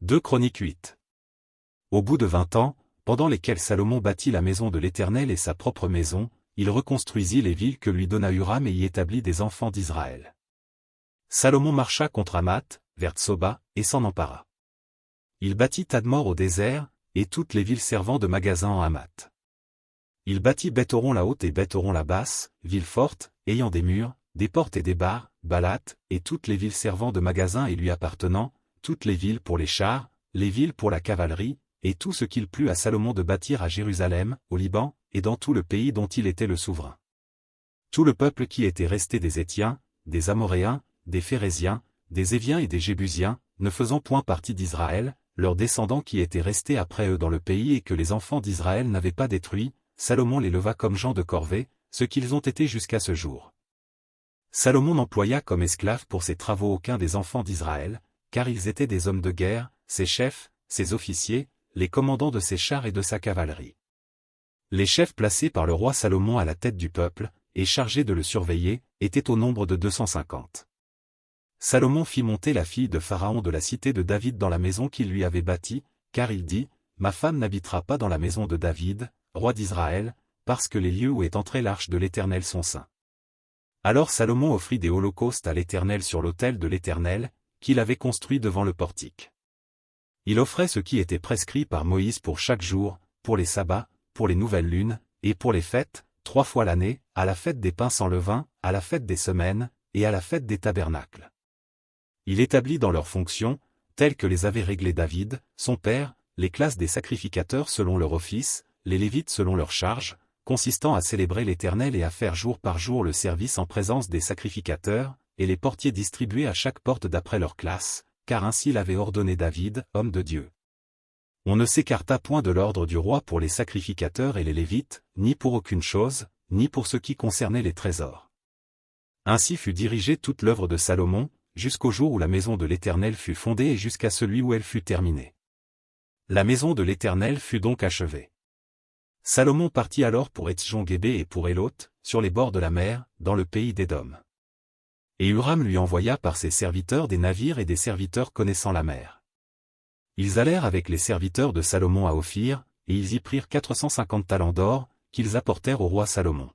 2 Chroniques 8. Au bout de 20 ans, pendant lesquels Salomon bâtit la maison de l'Éternel et sa propre maison, il reconstruisit les villes que lui donna Huram et y établit des enfants d'Israël. Salomon marcha contre Hamath, vers Tsoba, et s'en empara. Il bâtit Tadmor au désert, et toutes les villes servant de magasins en Hamath. Il bâtit Beth-Horon la haute et Beth-Horon la basse, villes fortes, ayant des murs, des portes et des barres, Balat, et toutes les villes servant de magasins et lui appartenant, toutes les villes pour les chars, les villes pour la cavalerie, et tout ce qu'il plut à Salomon de bâtir à Jérusalem, au Liban, et dans tout le pays dont il était le souverain. Tout le peuple qui était resté des Hétiens, des Amoréens, des Phéréziens, des Éviens et des Jébusiens, ne faisant point partie d'Israël, leurs descendants qui étaient restés après eux dans le pays et que les enfants d'Israël n'avaient pas détruits, Salomon les leva comme gens de corvée, ce qu'ils ont été jusqu'à ce jour. Salomon n'employa comme esclaves pour ses travaux aucun des enfants d'Israël, car ils étaient des hommes de guerre, ses chefs, ses officiers, les commandants de ses chars et de sa cavalerie. Les chefs placés par le roi Salomon à la tête du peuple, et chargés de le surveiller, étaient au nombre de 250. Salomon fit monter la fille de Pharaon de la cité de David dans la maison qu'il lui avait bâtie, car il dit, « Ma femme n'habitera pas dans la maison de David, roi d'Israël, parce que les lieux où est entrée l'arche de l'Éternel sont saints. » Alors Salomon offrit des holocaustes à l'Éternel sur l'autel de l'Éternel, qu'il avait construit devant le portique. Il offrait ce qui était prescrit par Moïse pour chaque jour, pour les sabbats, pour les nouvelles lunes, et pour les fêtes, 3 fois l'année, à la fête des pains sans levain, à la fête des semaines, et à la fête des tabernacles. Il établit dans leurs fonctions, telles que les avait réglées David, son père, les classes des sacrificateurs selon leur office, les Lévites selon leur charge, consistant à célébrer l'Éternel et à faire jour par jour le service en présence des sacrificateurs, et les portiers distribués à chaque porte d'après leur classe, car ainsi l'avait ordonné David, homme de Dieu. On ne s'écarta point de l'ordre du roi pour les sacrificateurs et les Lévites, ni pour aucune chose, ni pour ce qui concernait les trésors. Ainsi fut dirigée toute l'œuvre de Salomon, jusqu'au jour où la maison de l'Éternel fut fondée et jusqu'à celui où elle fut terminée. La maison de l'Éternel fut donc achevée. Salomon partit alors pour Etzjon-Gébé et pour Éloth, sur les bords de la mer, dans le pays d'Édom. Et Huram lui envoya par ses serviteurs des navires et des serviteurs connaissant la mer. Ils allèrent avec les serviteurs de Salomon à Ophir, et ils y prirent 450 talents d'or, qu'ils apportèrent au roi Salomon.